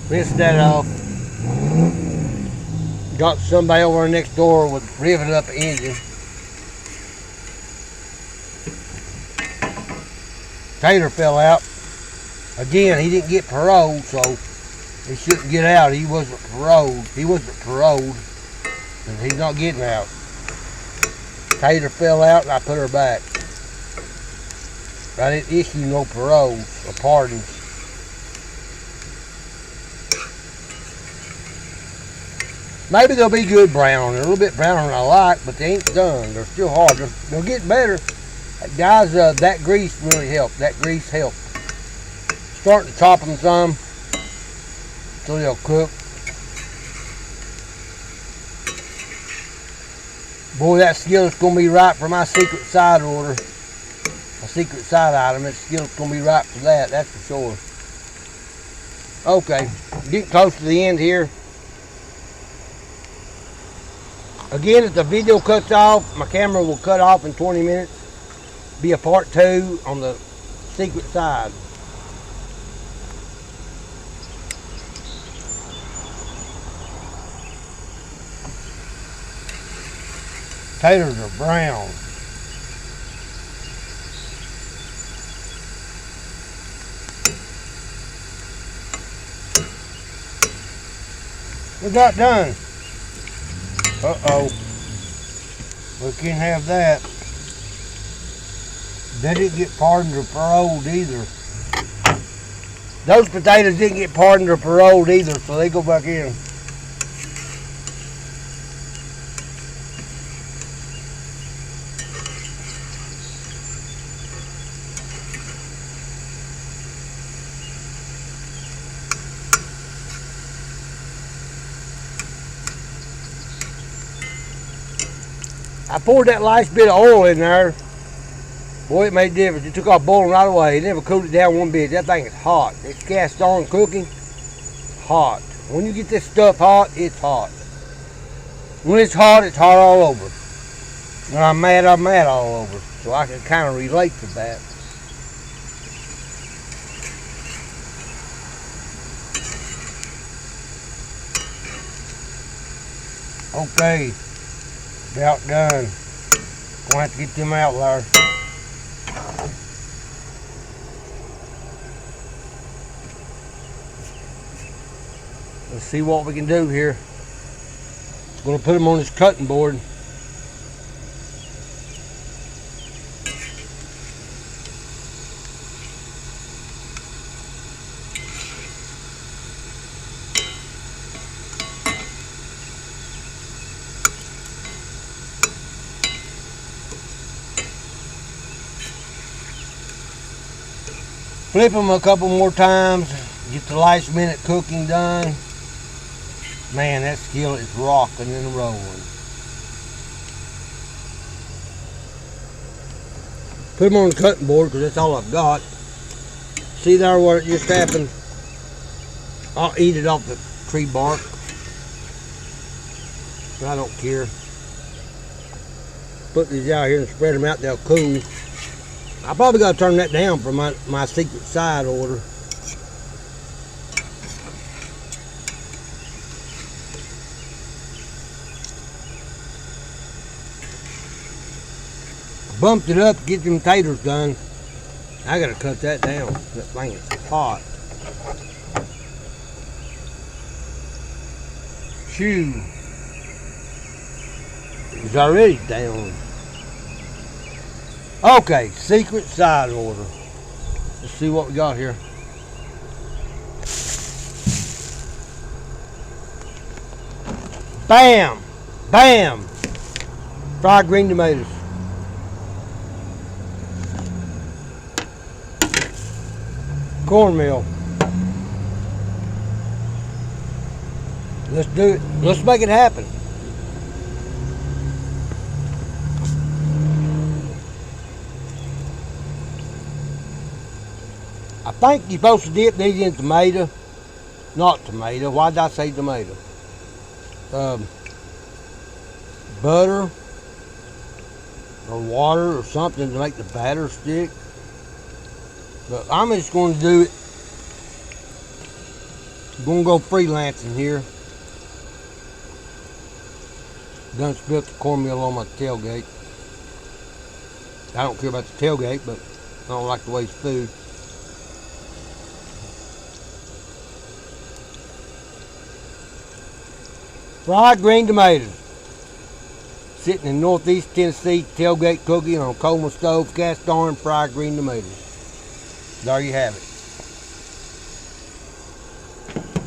Rinse that off. Got somebody over next door with revving up an engine. Tater fell out. Again, he didn't get paroled, so he shouldn't get out. He wasn't paroled. And he's not getting out. Tater fell out, and I put her back. I didn't issue no paroles or pardons. Maybe they'll be good brown. They're a little bit browner than I like, but they ain't done. They're still hard. They'll get better. Guys, that grease really helped. That grease helped. Starting to chop them some so they'll cook. Boy, that skillet's going to be right for my secret side order. A secret side item. That skillet's going to be right for that. That's for sure. Okay. Getting close to the end here. Again, if the video cuts off, my camera will cut off in 20 minutes. Be a part 2 on the secret side. Taters are brown. We got done. Uh-oh. We can't have that. They didn't get pardoned or paroled either. Those potatoes didn't get pardoned or paroled either, so they go back in. I poured that last bit of oil in there. Boy, it made a difference. It took off boiling right away. It never cooled it down one bit. That thing is hot. It's cast on cooking. Hot. When you get this stuff hot, it's hot. When it's hot all over. When I'm mad all over. So I can kind of relate to that. Okay. About done. Gonna have to get them out there. Let's see what we can do here. Gonna put them on this cutting board. Flip them a couple more times, get the last minute cooking done. Man, that skillet is rocking and rolling. Put them on the cutting board because that's all I've got. See there where it just happened? I'll eat it off the tree bark. I don't care. Put these out here and spread them out, they'll cool. I probably got to turn that down for my secret side order. Bumped it up to get them taters done. I got to cut that down. That thing is hot. Shoo. It's already down. Okay, secret side order. Let's see what we got here. Bam! Bam! Fried green tomatoes. Cornmeal. Let's do it. Let's make it happen. I think you're supposed to dip these in tomato. Not tomato. Why did I say tomato? Butter or water or something to make the batter stick. But I'm just going to do it I'm gonna go freelancing here. Done spilt the cornmeal on my tailgate. I don't care about the tailgate, but I don't like to waste food. Fried green tomatoes. Sitting in northeast Tennessee, tailgate cooking on a coleman stove, cast iron, fried green tomatoes. There you have it.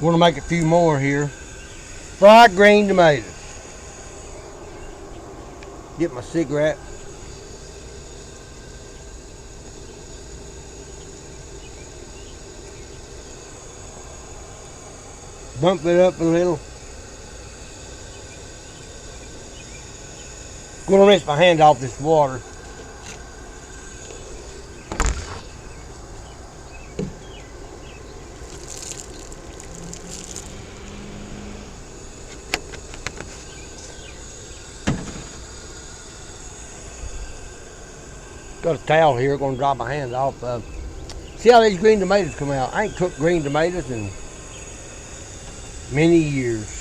We're gonna make a few more here. Fried green tomatoes. Get my cigarette. Bump it up a little. I'm gonna rinse my hand off this water. Got a towel here, gonna dry my hand off. See how these green tomatoes come out. I ain't cooked green tomatoes in many years.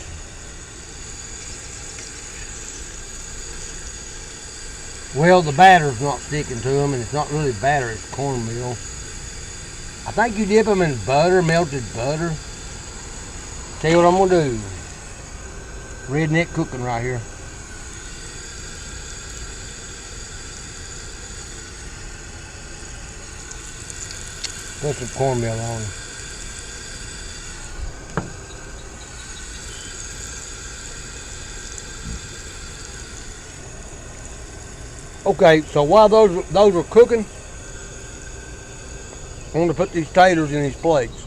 Well, the batter's not sticking to them, and it's not really batter, it's cornmeal. I think you dip them in butter, melted butter. Tell you what I'm gonna do. Redneck cooking right here. Put some cornmeal on them. Okay, so while those are cooking, I'm going to put these taters in these plates.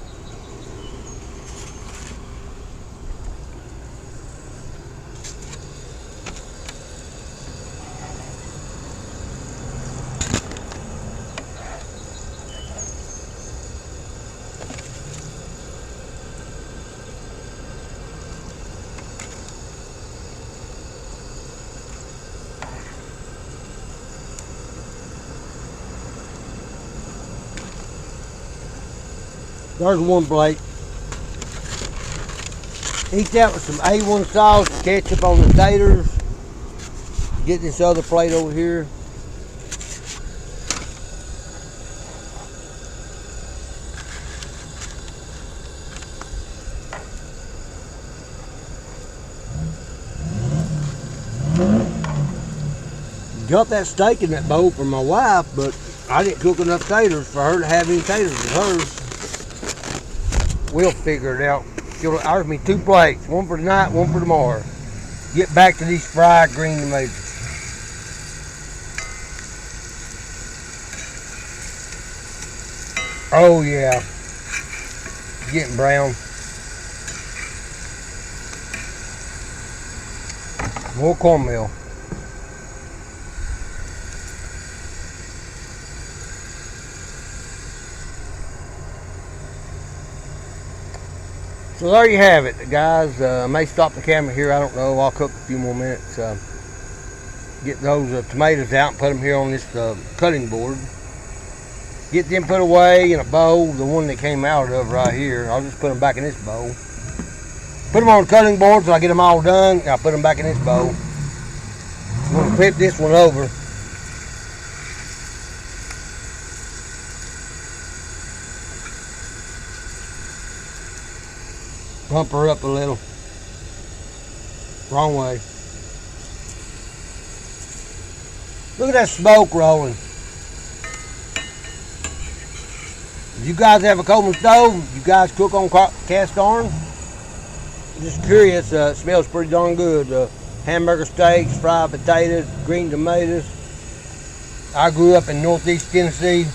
There's one plate. Eat that with some A1 sauce, ketchup on the taters. Get this other plate over here. Got that steak in that bowl for my wife, but I didn't cook enough taters for her to have any taters with hers. We'll figure it out. She'll offer me 2 plates, one for tonight, one for tomorrow. Get back to these fried green tomatoes. Oh yeah, getting brown. More cornmeal. So there you have it, guys. I may stop the camera here. I don't know. I'll cook a few more minutes. Get those tomatoes out and put them here on this cutting board. Get them put away in a bowl, the one that came out of right here. I'll just put them back in this bowl. Put them on the cutting board till I get them all done. I'll put them back in this bowl. I'm going to flip this one over. Bump her up a little. Wrong way. Look at that smoke rolling. If you guys have a coleman stove, you guys cook on cast iron. I'm just curious, it smells pretty darn good. Hamburger steaks, fried potatoes, green tomatoes. I grew up in northeast Tennessee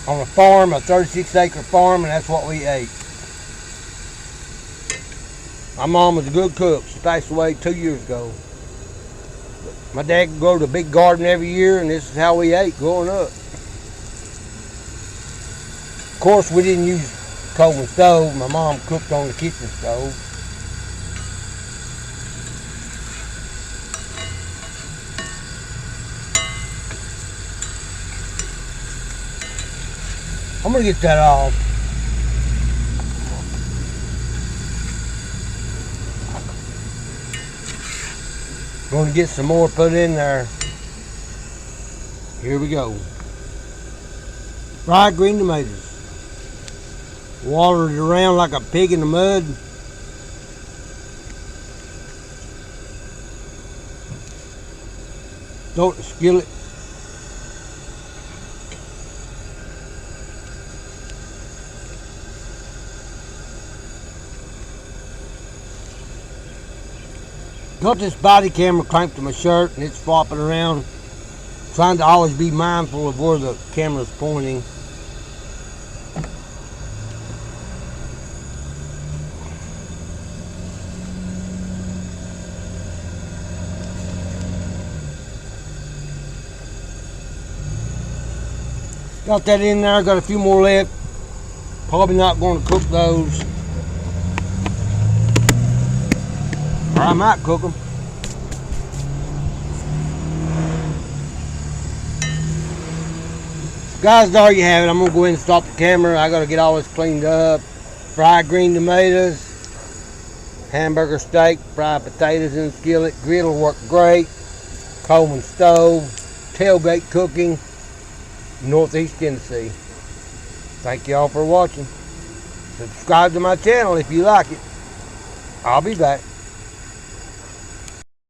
on a farm, a 36-acre farm, and that's what we ate. My mom was a good cook. She passed away 2 years ago. But my dad growed a big garden every year, and this is how we ate growing up. Of course, we didn't use coleman stove. My mom cooked on the kitchen stove. I'm gonna get that off. Going to get some more put in there. Here we go. Fried green tomatoes. Watered it around like a pig in the mud. Throw it in the skillet. Got this body camera clamped to my shirt and it's flopping around. Trying to always be mindful of where the camera's pointing. Got that in there, got a few more left. Probably not going to cook those. Or I might cook them. Guys, there you have it. I'm going to go ahead and stop the camera. I got to get all this cleaned up. Fried green tomatoes. Hamburger steak. Fried potatoes in the skillet. Griddle worked great. Coleman stove. Tailgate cooking. Northeast Tennessee. Thank you all for watching. Subscribe to my channel if you like it. I'll be back.